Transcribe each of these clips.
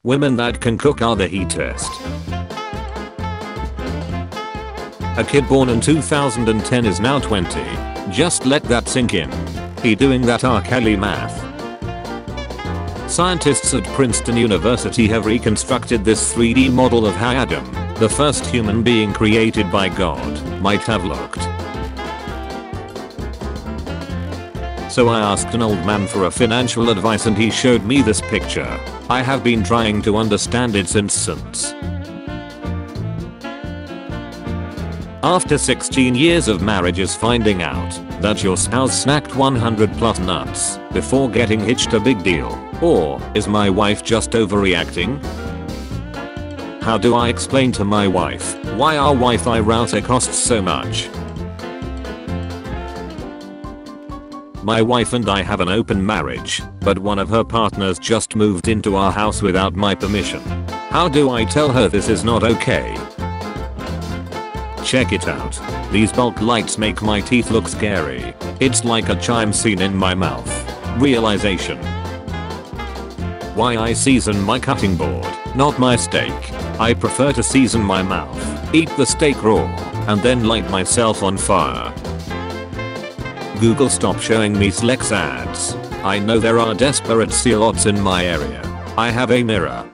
Women that can cook are the heat test. A kid born in 2010 is now 20. Just let that sink in. He doing that R. Kelly math. Scientists at Princeton University have reconstructed this 3D model of how Adam, the first human being created by God, might have looked. So I asked an old man for a financial advice and he showed me this picture. I have been trying to understand it since. After 16 years of marriage is finding out that your spouse snacked 100 plus nuts before getting hitched a big deal? Or is my wife just overreacting? How do I explain to my wife why our Wi-Fi router costs so much? My wife and I have an open marriage, but one of her partners just moved into our house without my permission. How do I tell her this is not okay? Check it out. These bulk lights make my teeth look scary. It's like a chime scene in my mouth. Realization. Why I season my cutting board, not my steak. I prefer to season my mouth, eat the steak raw, and then light myself on fire. Google, stop showing me Slex ads. I know there are desperate zealots in my area. I have a mirror.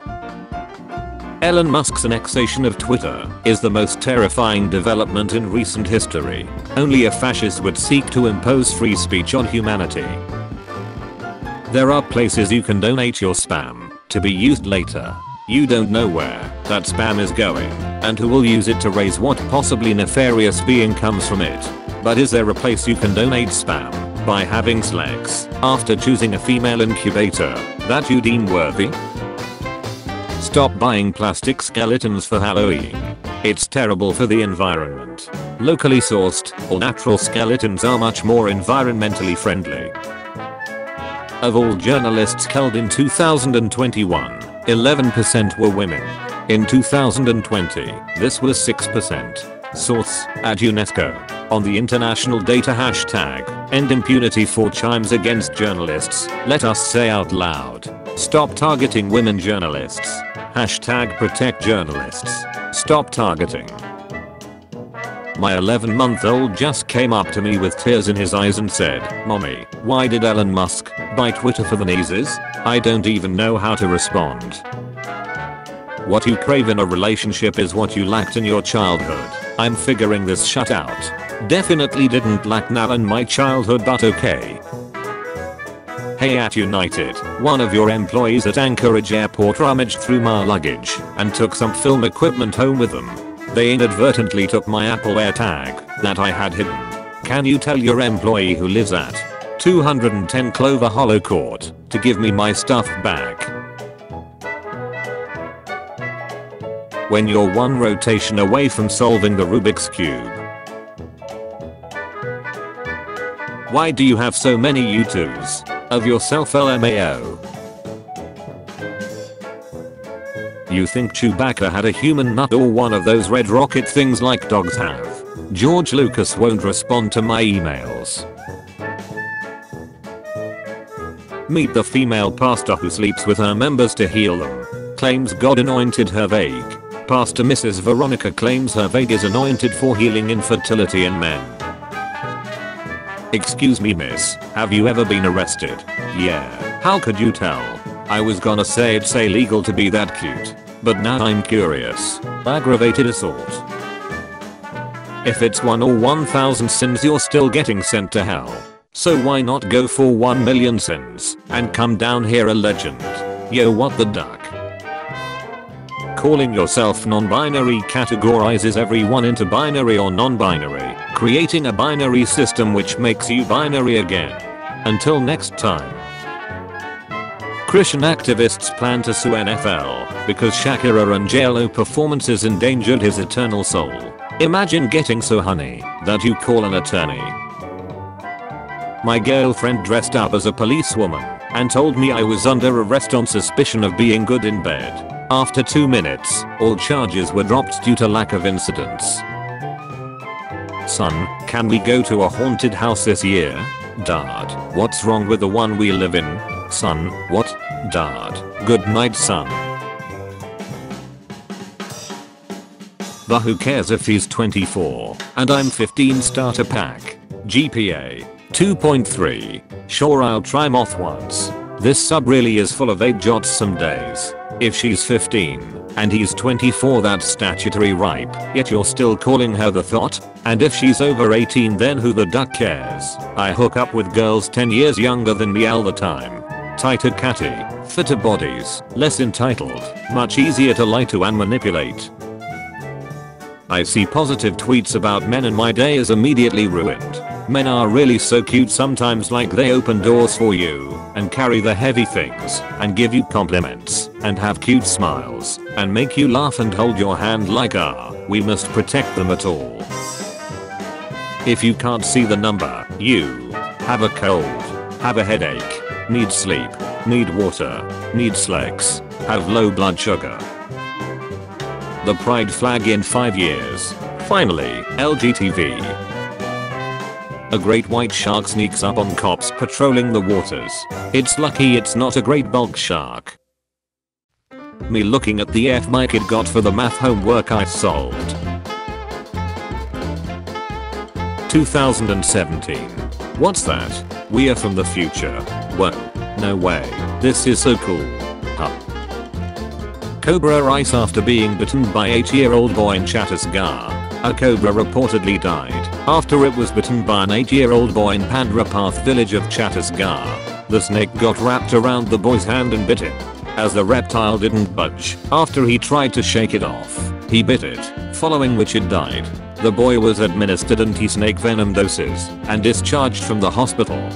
Elon Musk's annexation of Twitter is the most terrifying development in recent history. Only a fascist would seek to impose free speech on humanity. There are places you can donate your spam to be used later. You don't know where that spam is going and who will use it to raise what possibly nefarious being comes from it. But is there a place you can donate spam by having sex after choosing a female incubator that you deem worthy? Stop buying plastic skeletons for Halloween. It's terrible for the environment. Locally sourced or natural skeletons are much more environmentally friendly. Of all journalists killed in 2021, 11% were women. In 2020, this was 6%. Source, at UNESCO. On the international data hashtag, end impunity for crimes against journalists. Let us say out loud. Stop targeting women journalists. Hashtag protect journalists. Stop targeting. My 11-month-old just came up to me with tears in his eyes and said, "Mommy, why did Elon Musk buy Twitter for the neighbors?" I don't even know how to respond. What you crave in a relationship is what you lacked in your childhood. I'm figuring this shit out. Definitely didn't lack now in my childhood, but okay. Hey, at United, one of your employees at Anchorage Airport rummaged through my luggage and took some film equipment home with them. They inadvertently took my Apple AirTag that I had hidden. Can you tell your employee who lives at 210 Clover Hollow Court to give me my stuff back? When you're one rotation away from solving the Rubik's Cube. Why do you have so many YouTubes of yourself, LMAO? You think Chewbacca had a human nut or one of those red rocket things like dogs have? George Lucas won't respond to my emails. Meet the female pastor who sleeps with her members to heal them. Claims God anointed her vague. Pastor Mrs. Veronica claims her vague is anointed for healing infertility in men. Excuse me, miss, have you ever been arrested? Yeah. How could you tell? I was gonna say it's illegal to be that cute, but now I'm curious. Aggravated assault. If it's 1 or 1,000 sins, you're still getting sent to hell. So why not go for 1 million sins and come down here a legend? Yo, what the duck? Calling yourself non-binary categorizes everyone into binary or non-binary, creating a binary system which makes you binary again. Until next time. Christian activists plan to sue NFL because Shakira and JLo performances endangered his eternal soul. Imagine getting so honey that you call an attorney. My girlfriend dressed up as a policewoman and told me I was under arrest on suspicion of being good in bed. After 2 minutes, all charges were dropped due to lack of incidents. Son, can we go to a haunted house this year? Dad, what's wrong with the one we live in? Son, what? Dad, good night son. But who cares if he's 24 and I'm 15? Starter pack. GPA 2.3. Sure, I'll try moth once. This sub really is full of 8 jots some days. If she's 15 and he's 24, that's statutory ripe, yet you're still calling her the thought? And if she's over 18, then who the duck cares? I hook up with girls 10 years younger than me all the time. Tighter catty, fitter bodies, less entitled, much easier to lie to and manipulate. I see positive tweets about men and my day is immediately ruined. Men are really so cute sometimes, like they open doors for you and carry the heavy things and give you compliments and have cute smiles and make you laugh and hold your hand like we must protect them at all. If you can't see the number, you have a cold, have a headache, need sleep, need water, need slacks, have low blood sugar. The pride flag in 5 years. Finally, LGTV. A great white shark sneaks up on cops patrolling the waters. It's lucky it's not a great bulk shark. Me looking at the F my kid got for the math homework I solved. 2017. What's that? We are from the future. Whoa. No way. This is so cool. Huh. Cobra Rice after being bitten by 8-year-old boy in Chhattisgarh. A cobra reportedly died after it was bitten by an 8-year-old boy in Pandrapath village of Chhattisgarh. The snake got wrapped around the boy's hand and bit him. As the reptile didn't budge after he tried to shake it off, he bit it, following which it died. The boy was administered anti-snake venom doses and discharged from the hospital.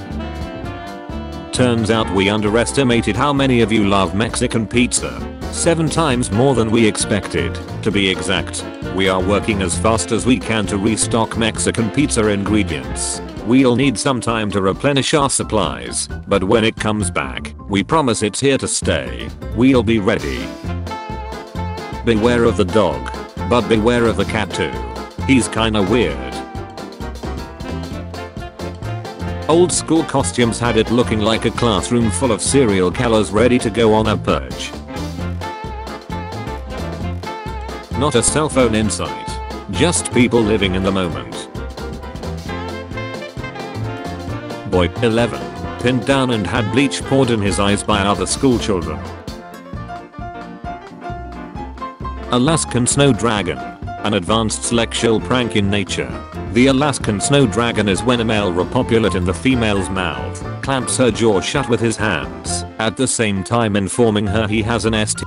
Turns out we underestimated how many of you love Mexican pizza. 7 times more than we expected, to be exact. We are working as fast as we can to restock Mexican pizza ingredients. We'll need some time to replenish our supplies, but when it comes back, we promise it's here to stay. We'll be ready. Beware of the dog, but beware of the cat too. He's kinda weird. Old school costumes had it looking like a classroom full of serial killers ready to go on a purge. Not a cell phone in sight. Just people living in the moment. Boy, 11, pinned down and had bleach poured in his eyes by other school children. Alaskan snow dragon. An advanced sexual prank in nature. The Alaskan snow dragon is when a male repopulate in the female's mouth clamps her jaw shut with his hands, at the same time informing her he has an STD.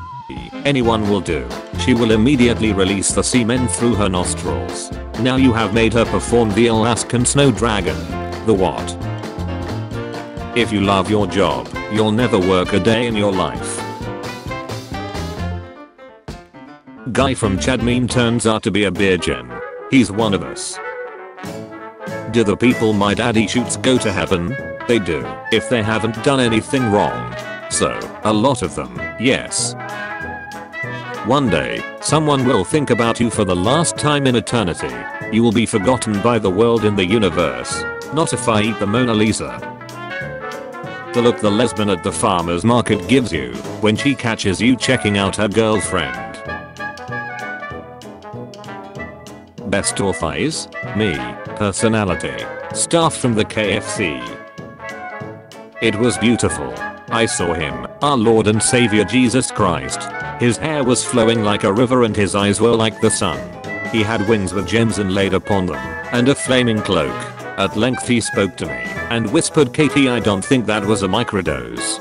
Anyone will do. She will immediately release the semen through her nostrils. Now you have made her perform the Alaskan snow dragon. The what? If you love your job, you'll never work a day in your life. Guy from Chad meme turns out to be a beer gen. He's one of us. Do the people my daddy shoots go to heaven? They do, if they haven't done anything wrong. So, a lot of them, yes. One day, someone will think about you for the last time in eternity. You will be forgotten by the world in the universe. Not if I eat the Mona Lisa. The look the lesbian at the farmer's market gives you when she catches you checking out her girlfriend. Best of eyes? Me. Personality. Staff from the KFC. It was beautiful. I saw him, our Lord and Savior Jesus Christ. His hair was flowing like a river and his eyes were like the sun. He had wings with gems inlaid upon them, and a flaming cloak. At length he spoke to me, and whispered, "Katie, I don't think that was a microdose."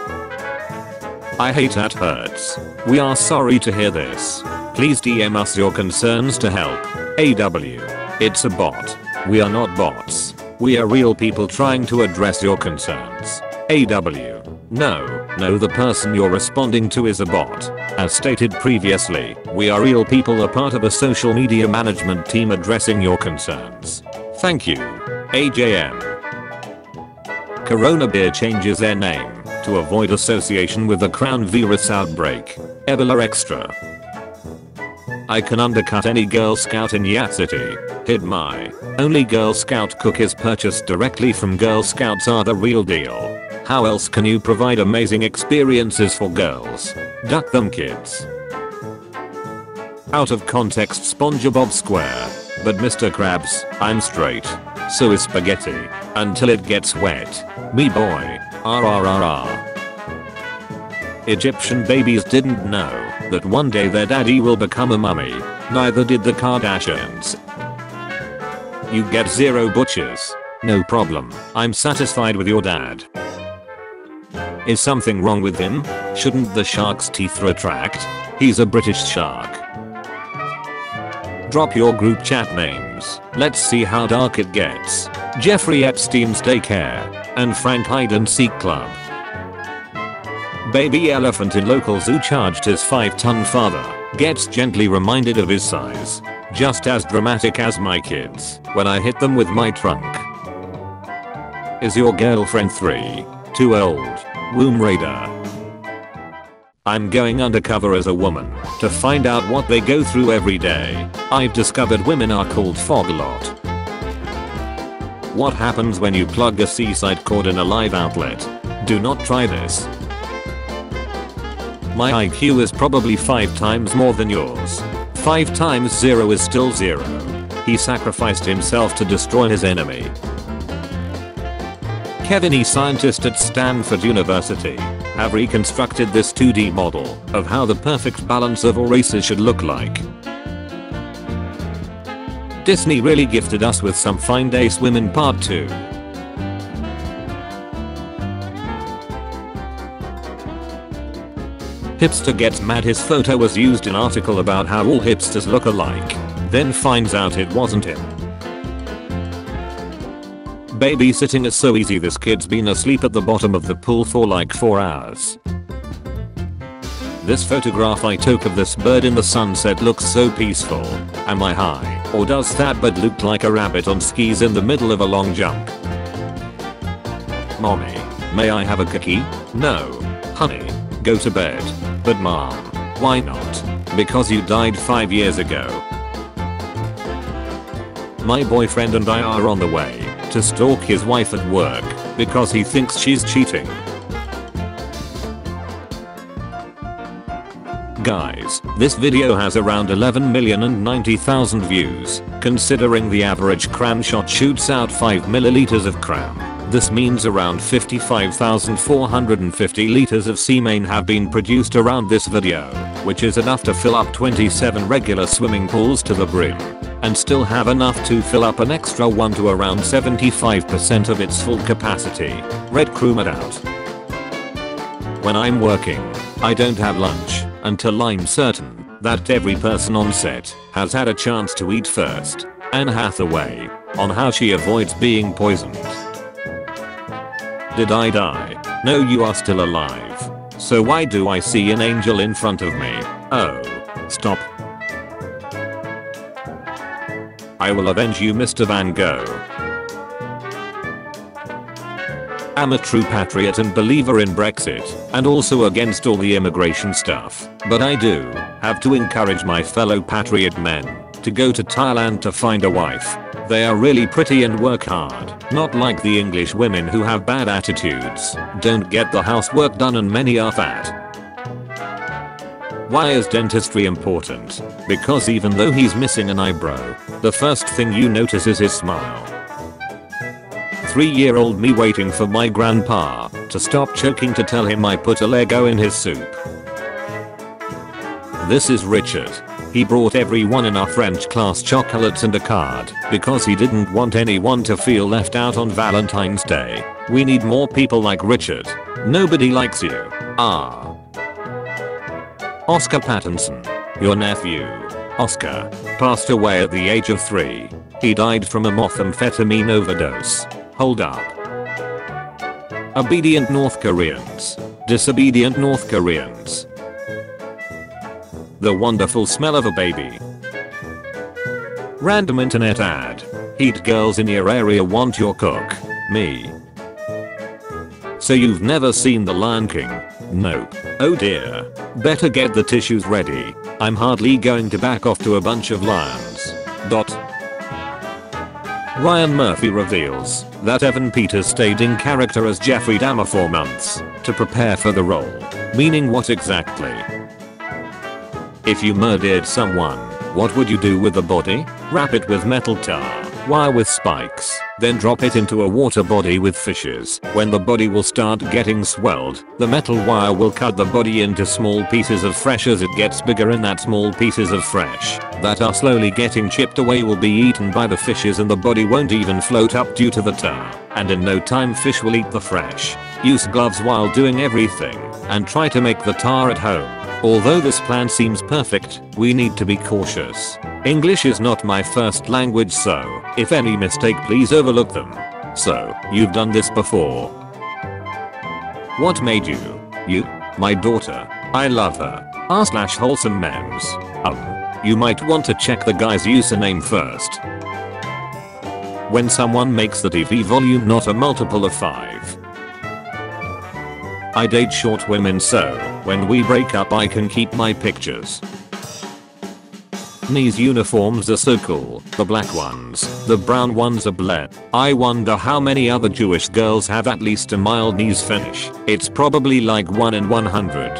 I hate that hurts. We are sorry to hear this. Please DM us your concerns to help. AW. It's a bot. We are not bots. We are real people trying to address your concerns. AW. No, the person you're responding to is a bot. As stated previously, we are real people, a part of a social media management team addressing your concerns. Thank you. AJM. Corona Beer changes their name to avoid association with the Crown virus outbreak. Ebola Extra. I can undercut any Girl Scout in Yat City. Hid my only Girl Scout cookies purchased directly from Girl Scouts are the real deal. How else can you provide amazing experiences for girls? Duck them, kids. Out of context SpongeBob Square. But Mr. Krabs, I'm straight. So is spaghetti. Until it gets wet. Me boy. RRRR. Egyptian babies didn't know that one day their daddy will become a mummy. Neither did the Kardashians. You get 0 butchers. No problem. I'm satisfied with your dad. Is something wrong with him? Shouldn't the shark's teeth retract? He's a British shark. Drop your group chat names. Let's see how dark it gets. Jeffrey Epstein's daycare and Frank Hide and Seek Club. Baby elephant in local zoo charged his 5-ton father. Gets gently reminded of his size. Just as dramatic as my kids when I hit them with my trunk. Is your girlfriend 3? Too old. Womb Raider. I'm going undercover as a woman to find out what they go through every day. I've discovered women are called fog a lot. What happens when you plug a seaside cord in a live outlet? Do not try this. My IQ is probably 5 times more than yours. 5 times 0 is still 0. He sacrificed himself to destroy his enemy. Kevin E. Scientists at Stanford University have reconstructed this 2D model of how the perfect balance of all races should look like. Disney really gifted us with some fine day swimming part 2. Hipster gets mad his photo was used in article about how all hipsters look alike. Then finds out it wasn't him. Babysitting is so easy, this kid's been asleep at the bottom of the pool for like 4 hours. This photograph I took of this bird in the sunset looks so peaceful. Am I high? Or does that bird look like a rabbit on skis in the middle of a long jump? Mommy, may I have a cookie? No. Honey, go to bed. But mom, why not? Because you died 5 years ago. My boyfriend and I are on the way to stalk his wife at work because he thinks she's cheating. Guys, this video has around 11,090,000 views. Considering the average cram shot shoots out 5 milliliters of cram, this means around 55,450 liters of semen have been produced around this video, which is enough to fill up 27 regular swimming pools to the brim. And still have enough to fill up an extra one to around 75% of its full capacity. Red Crew it out. When I'm working, I don't have lunch until I'm certain that every person on set has had a chance to eat first. Anne Hathaway on how she avoids being poisoned. Did I die? No, you are still alive. So why do I see an angel in front of me? Oh, stop. I will avenge you, Mr. Van Gogh. I'm a true patriot and believer in Brexit, and also against all the immigration stuff, but I do have to encourage my fellow patriot men to go to Thailand to find a wife. They are really pretty and work hard, not like the English women who have bad attitudes, don't get the housework done, and many are fat. Why is dentistry important? Because even though he's missing an eyebrow, the first thing you notice is his smile. 3-year-old me waiting for my grandpa to stop choking to tell him I put a Lego in his soup. This is Richard. He brought everyone in our French class chocolates and a card because he didn't want anyone to feel left out on Valentine's Day. We need more people like Richard. Nobody likes you. Ah. Oscar Pattinson. Your nephew, Oscar, passed away at the age of 3. He died from a methamphetamine overdose. Hold up. Obedient North Koreans. Disobedient North Koreans. The wonderful smell of a baby. Random internet ad. Heat girls in your area want your cook. Me. So you've never seen The Lion King? Nope. Oh dear. Better get the tissues ready. I'm hardly going to back off to a bunch of lions. Ryan Murphy reveals that Evan Peters stayed in character as Jeffrey Dahmer for months to prepare for the role. Meaning what exactly? If you murdered someone, what would you do with the body? Wrap it with metal tar, wire with spikes, then drop it into a water body with fishes. When the body will start getting swelled, the metal wire will cut the body into small pieces of fresh. As it gets bigger, and that small pieces of fresh that are slowly getting chipped away will be eaten by the fishes, and the body won't even float up due to the tar, and in no time fish will eat the fresh. Use gloves while doing everything, and try to make the tar at home. Although this plan seems perfect, we need to be cautious. English is not my first language, so if any mistake, please overlook them. So, you've done this before. What made you? You? My daughter. I love her. r/wholesome memes. You might want to check the guy's username first. When someone makes the TV volume not a multiple of 5. I date short women, so when we break up I can keep my pictures. These uniforms are so cool. The black ones, the brown ones are bled. I wonder how many other Jewish girls have at least a mild knees finish. It's probably like 1 in 100.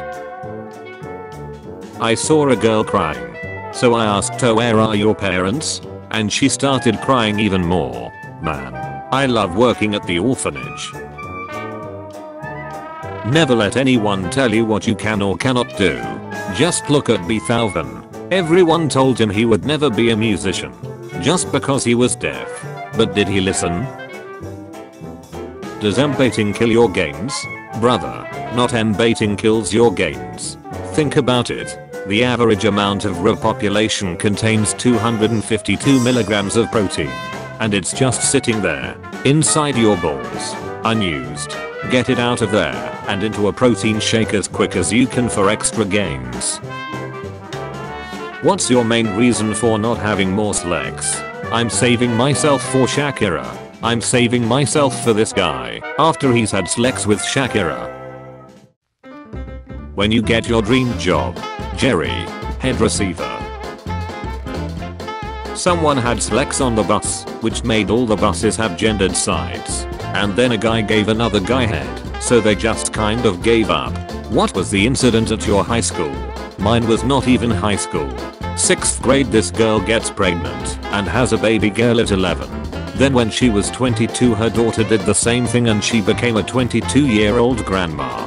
I saw a girl crying. So I asked her, where are your parents? And she started crying even more. Man, I love working at the orphanage. Never let anyone tell you what you can or cannot do. Just look at Beethoven. Everyone told him he would never be a musician. Just because he was deaf. But did he listen? Does M-baiting kill your gains? Brother, not M-baiting kills your gains. Think about it. The average amount of raw population contains 252 milligrams of protein. And it's just sitting there, inside your balls, unused. Get it out of there, and into a protein shake as quick as you can for extra gains. What's your main reason for not having more sex? I'm saving myself for Shakira. I'm saving myself for this guy, after he's had sex with Shakira. When you get your dream job. Jerry, head receiver. Someone had sex on the bus, which made all the buses have gendered sides. And then a guy gave another guy head, so they just kind of gave up. What was the incident at your high school? Mine was not even high school. 6th grade, this girl gets pregnant and has a baby girl at 11. Then when she was 22, her daughter did the same thing and she became a 22-year-old grandma.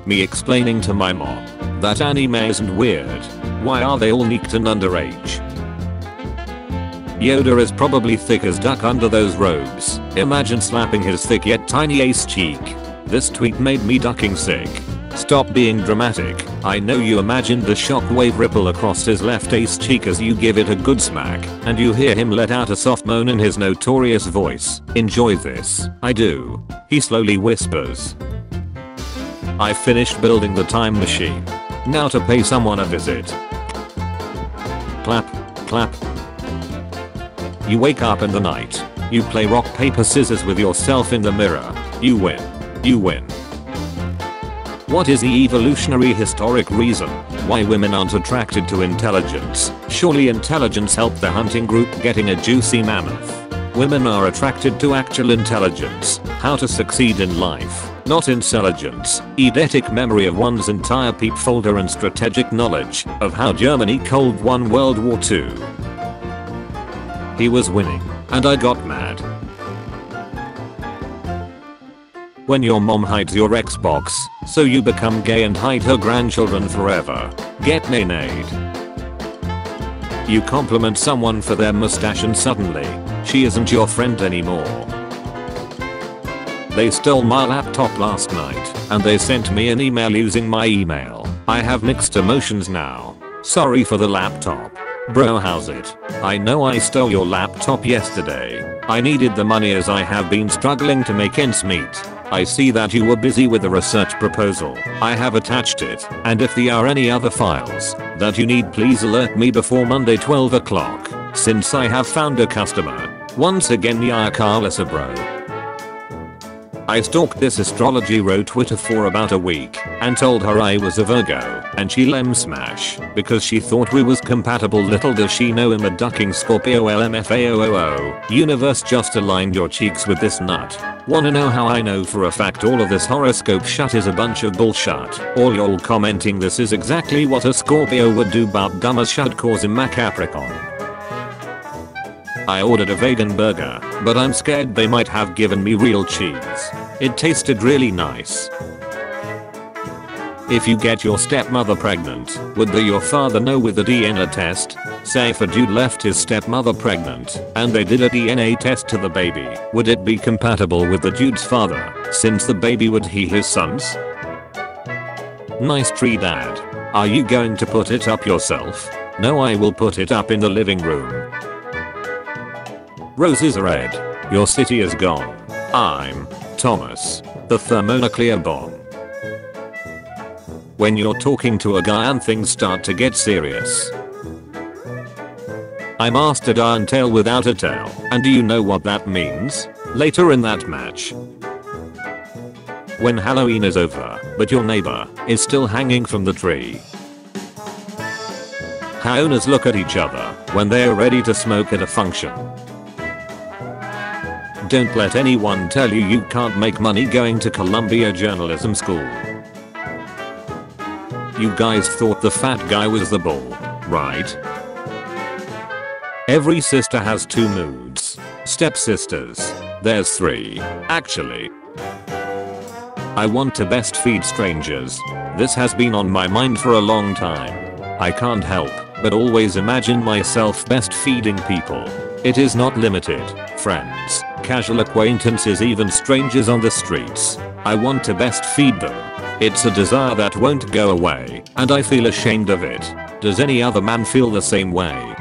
Me explaining to my mom that anime isn't weird. Why are they all neaked and underage? Yoda is probably thick as duck under those robes. Imagine slapping his thick yet tiny ace cheek. This tweet made me ducking sick. Stop being dramatic. I know you imagined the shockwave ripple across his left ace cheek as you give it a good smack, and you hear him let out a soft moan in his notorious voice. Enjoy this. I do. He slowly whispers. I finished building the time machine. Now to pay someone a visit. Clap, clap. You wake up in the night. You play rock paper scissors with yourself in the mirror. You win. You win. What is the evolutionary historic reason why women aren't attracted to intelligence? Surely intelligence helped the hunting group getting a juicy mammoth. Women are attracted to actual intelligence, how to succeed in life, not intelligence, eidetic memory of one's entire peep folder and strategic knowledge of how Germany cold won World War II. He was winning, and I got mad. When your mom hides your Xbox, so you become gay and hide her grandchildren forever. Get nay-nayed. You compliment someone for their mustache and suddenly, she isn't your friend anymore. They stole my laptop last night, and they sent me an email using my email. I have mixed emotions now. Sorry for the laptop. Bro, how's it? I know I stole your laptop yesterday. I needed the money as I have been struggling to make ends meet. I see that you were busy with the research proposal. I have attached it, and if there are any other files that you need, please alert me before Monday 12 o'clock, since I have found a customer. Once again, ya Carlos bro. I stalked this astrology ro Twitter for about a week and told her I was a Virgo and she lem smash because she thought we was compatible. Little does she know I'm a ducking Scorpio LMFAOOO. Universe just aligned your cheeks with this nut. Wanna know how I know for a fact all of this horoscope shut is a bunch of bullshit? All y'all commenting this is exactly what a Scorpio would do, but dumb as shit cause him a Capricorn. I ordered a vegan burger, but I'm scared they might have given me real cheese. It tasted really nice. If you get your stepmother pregnant, would your father know with a DNA test? Say if a dude left his stepmother pregnant and they did a DNA test to the baby, would it be compatible with the dude's father since the baby would be his son's? Nice tree, dad. Are you going to put it up yourself? No, I will put it up in the living room. Roses are red. Your city is gone. I'm Thomas, the thermonuclear bomb. When you're talking to a guy and things start to get serious. I mastered Iron Tail without a tail, and do you know what that means? Later in that match. When Halloween is over, but your neighbor is still hanging from the tree. How owners look at each other when they're ready to smoke at a function. Don't let anyone tell you you can't make money going to Columbia Journalism School. You guys thought the fat guy was the bull, right? Every sister has two moods. Stepsisters. There's three, actually. I want to best feed strangers. This has been on my mind for a long time. I can't help but always imagine myself best feeding people. It is not limited, friends, casual acquaintances, even strangers on the streets. I want to best feed them. It's a desire that won't go away, and I feel ashamed of it. Does any other man feel the same way?